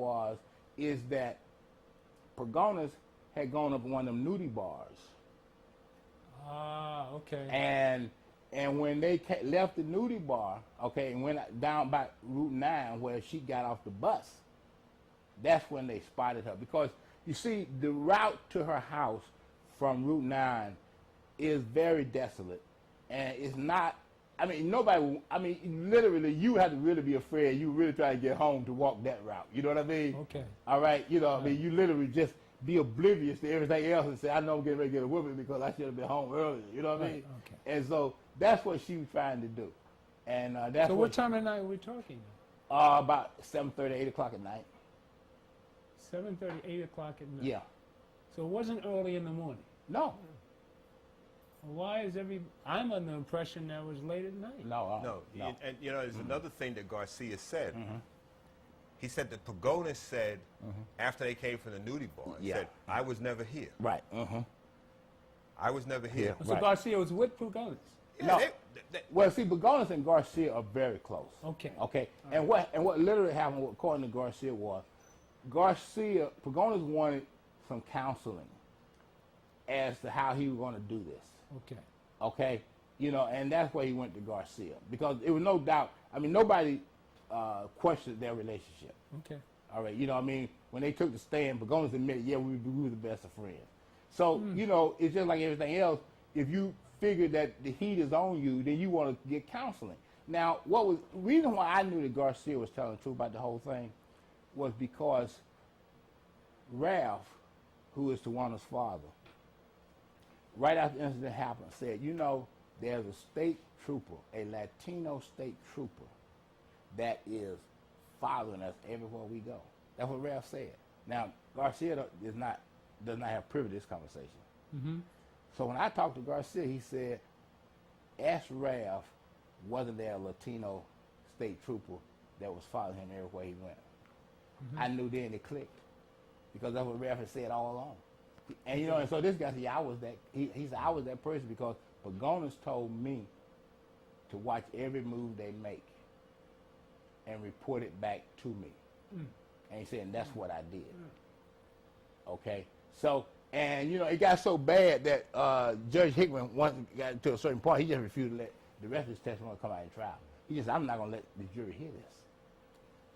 is that Pagonis had gone up one of them nudie bars. Okay. And when they left the nudie bar, okay, and went down by Route 9 where she got off the bus, that's when they spotted her. Because, you see, the route to her house from Route 9 is very desolate. And it's not, literally, you have to really be afraid. You really try to get home to walk that route. You know what I mean? Okay. All right? You know what I mean? You literally just be oblivious to everything else and say, I know I'm getting ready to get a whooping because I should have been home earlier. You know what I mean? Okay. And so that's what she was trying to do. And that's so what time of night are we talking? About 7:30, 8 o'clock at night. 7:30, 8 o'clock at night? Yeah. So it wasn't early in the morning? No. Why is I'm under the impression that it was late at night. No. And you know, there's another thing that Garcia said. He said that Pagonis said, after they came from the nudie bar, he said, I was never here. Right. I was never here. So Garcia was with Pagonis? Yeah, No. Well, see, Pagonis and Garcia are very close. Okay. Okay. And what literally happened, according to Garcia, was Pagonis wanted some counseling as to how he was going to do this. Okay. Okay. You know, and that's why he went to Garcia, because it was no doubt. I mean, nobody questioned their relationship. Okay. All right. You know what I mean? When they took the stand, Pagonis admitted, yeah, we were the best of friends. So, you know, it's just like everything else. If you figure that the heat is on you, then you want to get counseling. Now, the reason why I knew that Garcia was telling the truth about the whole thing was because Ralph, who is Tawana's father, right after the incident happened, said, you know, there's a state trooper, a Latino state trooper, that is following us everywhere we go. That's what Ralph said. Now, Garcia does not have privy to this conversation. So when I talked to Garcia, he said, ask Ralph, wasn't there a Latino state trooper that was following him everywhere he went? I knew then it clicked, because that's what Ralph had said all along. And you know, and so this guy said, I was that person, because Pagonis told me to watch every move they make and report it back to me. And he said, and that's what I did. Okay? So, and, you know, it got so bad that Judge Hickman, once it got to a certain point, he just refused to let the rest of his testimony come out in trial. He just said, I'm not going to let the jury hear this.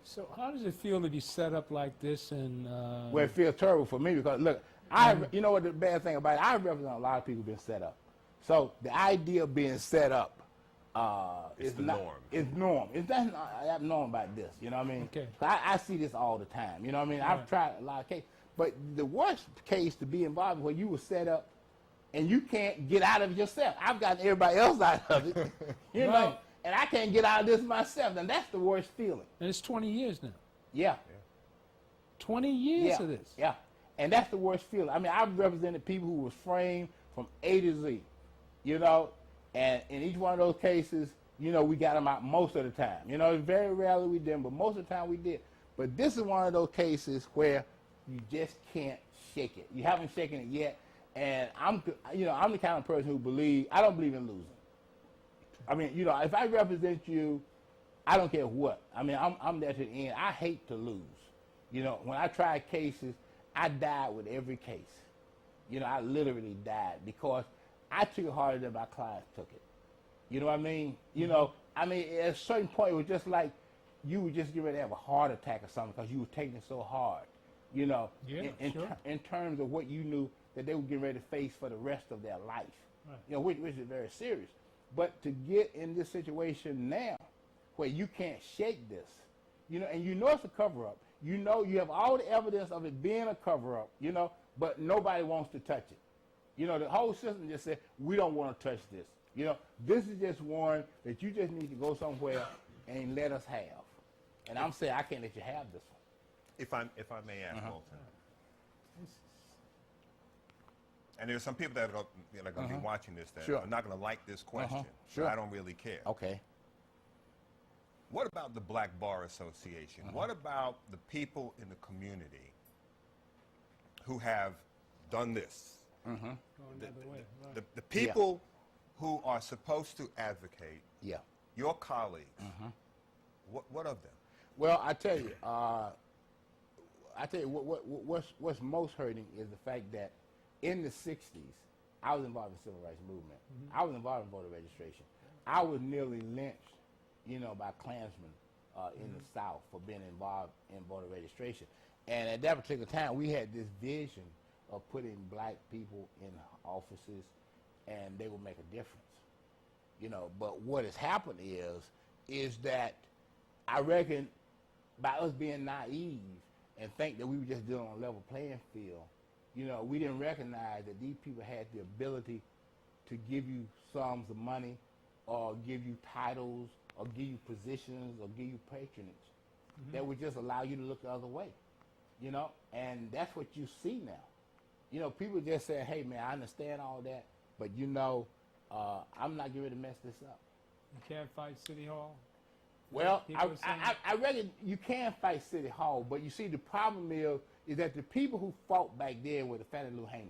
So how does it feel to be set up like this? And Well, it feels terrible for me because, look, you know what the bad thing about it? I represent a lot of people being set up. So the idea of being set up It's is the not, norm. It's norm. It's nothing abnormal about this. You know what I mean? Okay. I see this all the time. You know what I mean? I've tried a lot of cases. But the worst case to be involved where you were set up and you can't get out of it yourself. I've gotten everybody else out of it. You know? And I can't get out of this myself. And that's the worst feeling. And it's 20 years now. Yeah. 20 years of this. Yeah. And that's the worst feeling. I mean, I've represented people who was framed from A to Z, you know, and in each one of those cases, you know, we got them out most of the time. You know, very rarely we didn't, but most of the time we did. But this is one of those cases where you just can't shake it. You haven't shaken it yet, and I'm the kind of person who I don't believe in losing. I mean, you know, if I represent you, I don't care what. I mean, I'm there to the end. I hate to lose. You know, when I tried cases, I died with every case. You know, I literally died because I took it harder than my clients took it. You know what I mean? You know, I mean, at a certain point, it was just like you would just get ready to have a heart attack or something because you were taking it so hard. You know, in terms of what you knew that they were getting ready to face for the rest of their life. Right. You know, which is very serious. But to get in this situation now where you can't shake this, you know, and you know it's a cover-up. You know you have all the evidence of it being a cover-up, you know, but nobody wants to touch it. You know, the whole system just said, we don't want to touch this. You know, this is just one that you just need to go somewhere and let us have. And I'm saying I can't let you have this one. If I may ask, Alton. And there's some people that are going to be watching this that are not going to like this question. But I don't really care. Okay. What about the Black Bar Association? What about the people in the community who have done this? The people who are supposed to advocate, your colleagues, what of them? Well, I tell you what's most hurting is the fact that in the 60s, I was involved in the civil rights movement. I was involved in voter registration. I was nearly lynched, you know, by Klansmen in the South for being involved in voter registration. And at that particular time, we had this vision of putting black people in offices and they will make a difference. You know, but what has happened is that I reckon by us being naive and think that we were just dealing on a level playing field, you know, we didn't recognize that these people had the ability to give you sums of money or give you titles or give you positions or give you patronage that would just allow you to look the other way, you know, and that's what you see now. You know, people just say, hey, man, I understand all that, but, you know, I'm not going to mess this up. You can't fight City Hall? Well, I reckon you can fight City Hall, but you see, the problem is that the people who fought back then were the Fannie Lou Hamers.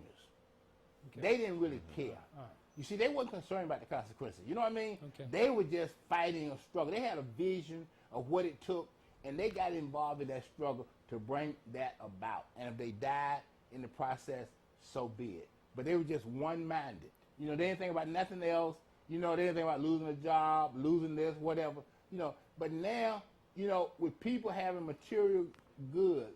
Okay. They didn't really care. Right. You see, they weren't concerned about the consequences. You know what I mean? Okay. They were just fighting a struggle. They had a vision of what it took, and they got involved in that struggle to bring that about. And if they died in the process, so be it. But they were just one-minded. You know, they didn't think about nothing else. You know, they didn't think about losing a job, losing this, whatever. You know, but now, you know, with people having material goods,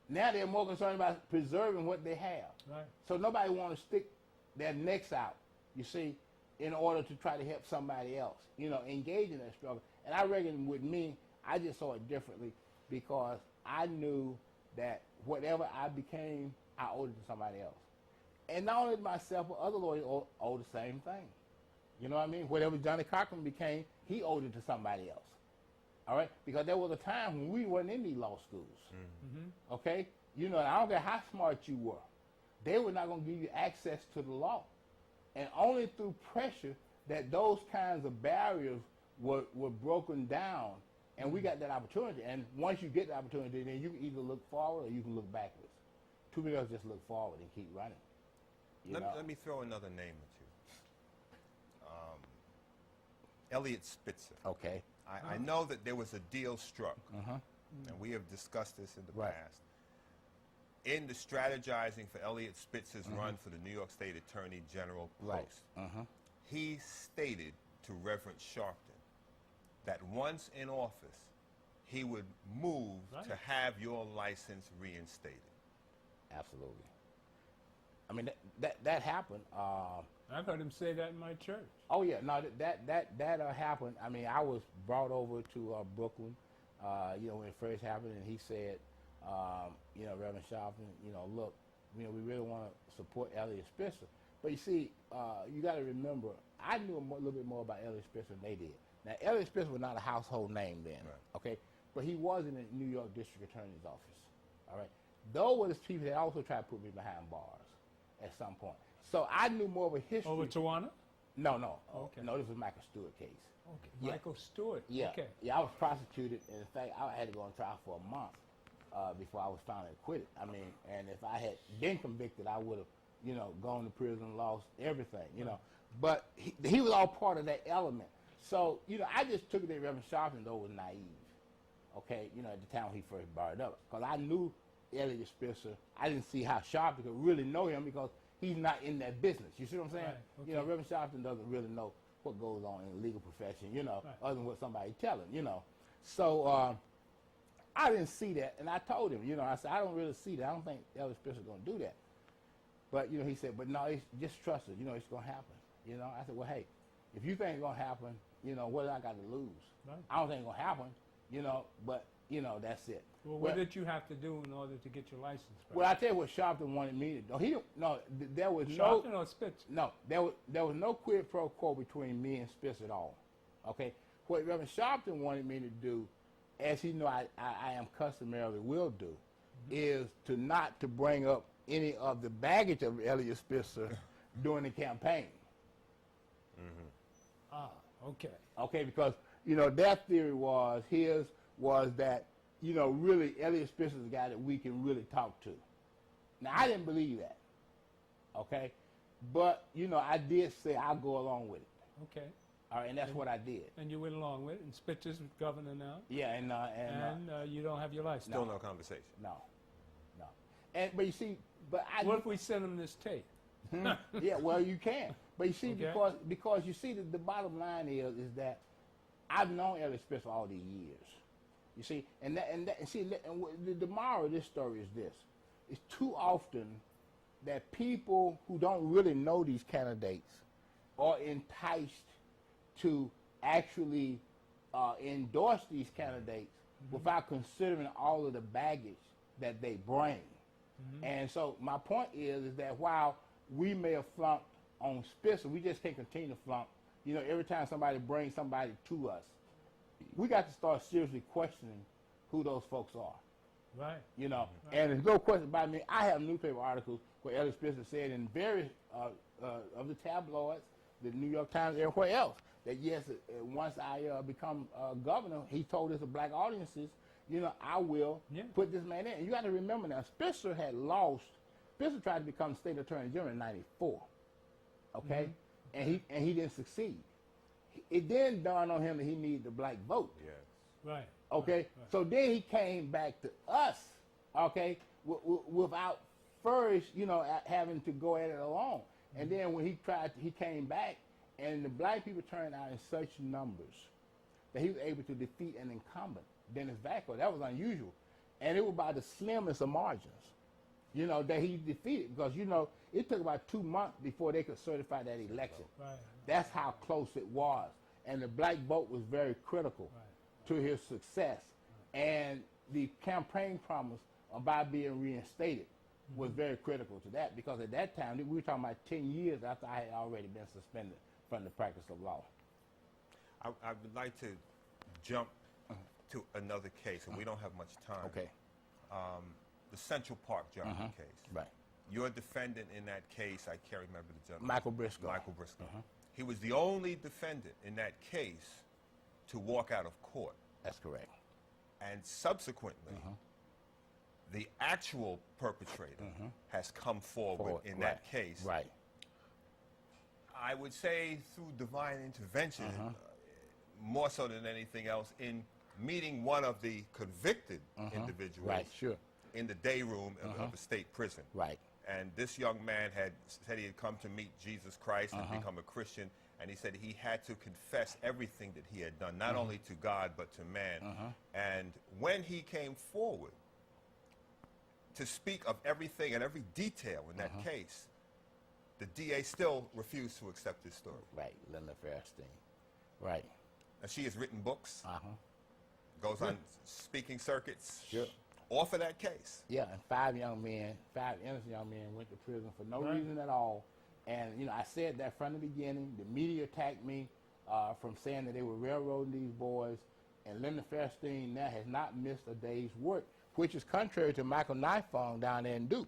now they're more concerned about preserving what they have. Right. So nobody want to stick their necks out, you see, in order to try to help somebody else, you know, engage in that struggle. And I reckon with me, I just saw it differently because I knew that whatever I became, I owed it to somebody else. And not only myself, but other lawyers owe the same thing. You know what I mean? Whatever Johnny Cochran became, he owed it to somebody else. All right? Because there was a time when we weren't in these law schools. Okay? You know, I don't care how smart you were. They were not going to give you access to the law. And only through pressure that those kinds of barriers were broken down, and we got that opportunity. And once you get the opportunity, then you can either look forward or you can look backwards. Too many of us just look forward and keep running. Let me throw another name at you. Elliot Spitzer. Okay. I know that there was a deal struck, and we have discussed this in the past. In the strategizing for Elliot Spitzer's run for the New York State Attorney General post, he stated to Reverend Sharpton that once in office, he would move to have your license reinstated. Absolutely. I mean, that happened. I've heard him say that in my church. Oh yeah, no, that happened. I mean, I was brought over to Brooklyn, you know, when it first happened, and he said, you know, Reverend Sharpton, you know, look, you know, we really want to support Elliot Spitzer. But you see, you got to remember, I knew a little bit more about Elliot Spitzer than they did. Now, Elliot Spitzer was not a household name then, okay? But he was in the New York District Attorney's office, all right? Those were the people that also tried to put me behind bars at some point. So I knew more of a history. Over Tawana? No, no. Okay. No, this was Michael Stewart case. Okay. Yeah. Michael Stewart. Yeah. Okay. Yeah, I was prosecuted, and in fact, I had to go on trial for a month before I was finally acquitted. I mean, and if I had been convicted, I would have, you know, gone to prison, lost everything, you know. But he was all part of that element. So, you know, I just took it that Reverend Sharpton, though, was naive, okay, you know, at the time he first brought it up. Because I knew Elliot Spitzer. I didn't see how Sharpton could really know him because he's not in that business. You see what I'm saying? Right, okay. You know, Reverend Sharpton doesn't really know what goes on in the legal profession, you know, other than what somebody tell him, you know. So I didn't see that, and I told him, you know, I said, I don't really see that. I don't think Elliot Spitzer is going to do that. But, you know, he said, but no, just trust us. You know, it's going to happen. You know, I said, well, hey, if you think it's going to happen, you know, what do I got to lose? Right. I don't think it's going to happen, you know, but, you know, that's it. Well, what did you have to do in order to get your license back? Well, I tell you what Sharpton wanted me to do. He didn't, no, there was Sharpton or Spitzer? No, there was no quid pro quo between me and Spitzer at all. Okay? What Reverend Sharpton wanted me to do, as he know I am customarily will do, is not to bring up any of the baggage of Elliot Spitzer during the campaign. Ah, okay. Okay, because, you know, their theory was that, you know, really Elliot Spitzer is the guy that we can really talk to. Now, I didn't believe that, okay? But, you know, I did say I'll go along with it. Okay. All right, and that's what I did. And you went along with it, and Spitzer's governor now? Yeah, and you don't have your license? Still no conversation. No. But you see, but what if we send him this tape? Yeah, well, you can. But you see, Okay. because you see, the bottom line is that I've known Elliot Spitzer all these years. You see, and the moral of this story is this: it's too often that people who don't really know these candidates are enticed to actually endorse these candidates without considering all of the baggage that they bring. And so my point is that while we may have flunked on Spitzer, we just can't continue to flunk. You know, every time somebody brings somebody to us, we got to start seriously questioning who those folks are. Right. You know, and there's no question about me. I have newspaper articles where Elliot Spitzer said in various of the tabloids, the New York Times, everywhere else, that yes, once I become governor, he told us, the black audiences, you know, I will put this man in. And you got to remember now, Spitzer tried to become state attorney general in '94, okay? And he didn't succeed. It then dawned on him that he needed the black vote. Yes. Right. Okay? Right. So then he came back to us, okay, without first, you know, having to go at it alone. And then when he came back, and the black people turned out in such numbers that he was able to defeat an incumbent, Dennis Vacco. That was unusual. And it was by the slimmest of margins, you know, that he defeated. Because, you know, it took about 2 months before they could certify that election. Right. That's how close it was. And the black vote was very critical to his success. And the campaign promise about being reinstated was very critical to that, because at that time, we were talking about 10 years after I had already been suspended from the practice of law. I would like to jump to another case, and we don't have much time. Okay. The Central Park Johnson case. Right. Your defendant in that case, I can't remember the gentleman. Michael Briscoe. Michael Briscoe. He was the only defendant in that case to walk out of court. That's correct. And subsequently, the actual perpetrator has come forward in that case. Right. I would say through divine intervention, more so than anything else, in meeting one of the convicted individuals Right, sure. in the day room of a state prison. Right. And this young man had said he had come to meet Jesus Christ and become a Christian, and he said he had to confess everything that he had done, not only to God but to man. And when he came forward to speak of everything and every detail in that case, the DA still refused to accept his story. Right, Linda Fairstein. Right. And she has written books, goes on speaking circuits, all for that case. Yeah, and 5 innocent young men went to prison for no reason at all. And, you know, I said that from the beginning. The media attacked me from saying that they were railroading these boys. And Linda Fairstein now has not missed a day's work, which is contrary to Michael Nifong down there in Duke.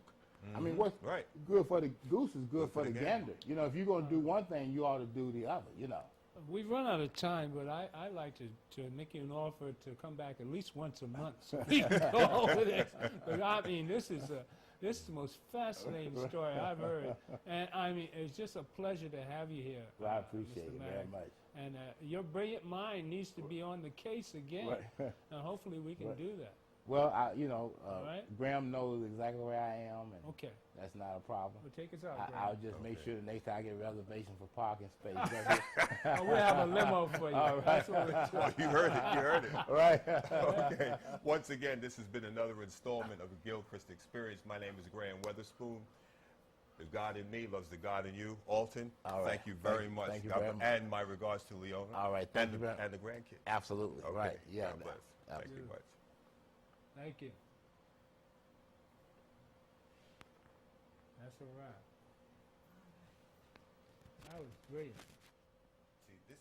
I mean, what's good for the goose is good for the gander. You know, if you're going to do one thing, you ought to do the other, you know. We've run out of time, but I'd like to make you an offer to come back at least once a month so we can go over this. But I mean, this is the most fascinating story I've heard. And I mean, it's just a pleasure to have you here. Well, I appreciate Mr. it Maddox. very much. And your brilliant mind needs to be on the case again. Right. And hopefully we can do that. Well, you know, right. Graham knows exactly where I am, and Okay. that's not a problem. Well, take us out, I'll just make sure the next time I get a reservation for parking space. We'll have a limo for you. All right. That's what we're doing. Oh, you heard it, you heard it. Right. Okay. Once again, this has been another installment of the Gilchrist Experience. My name is Graham Weatherspoon. The God in me loves the God in you. Alton, All right. thank you very much. Thank you God very bless. much. And my regards to Leona. All right, thank you very much. And the grandkids. Absolutely. Okay. Right. Yeah. God bless. Thank you much. Thank you. That's all right. That was brilliant. See, this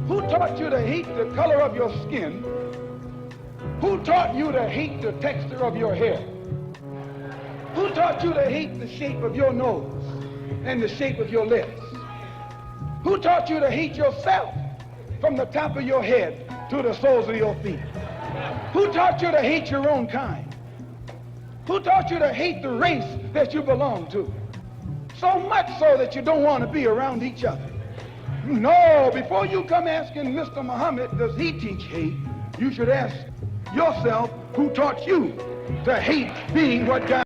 Who taught you to hate the color of your skin? Who taught you to hate the texture of your hair? Who taught you to hate the shape of your nose and the shape of your lips? Who taught you to hate yourself from the top of your head to the soles of your feet? Who taught you to hate your own kind? Who taught you to hate the race that you belong to? So much so that you don't want to be around each other. No, before you come asking Mr. Muhammad, does he teach hate? You should ask yourself, who taught you to hate being what God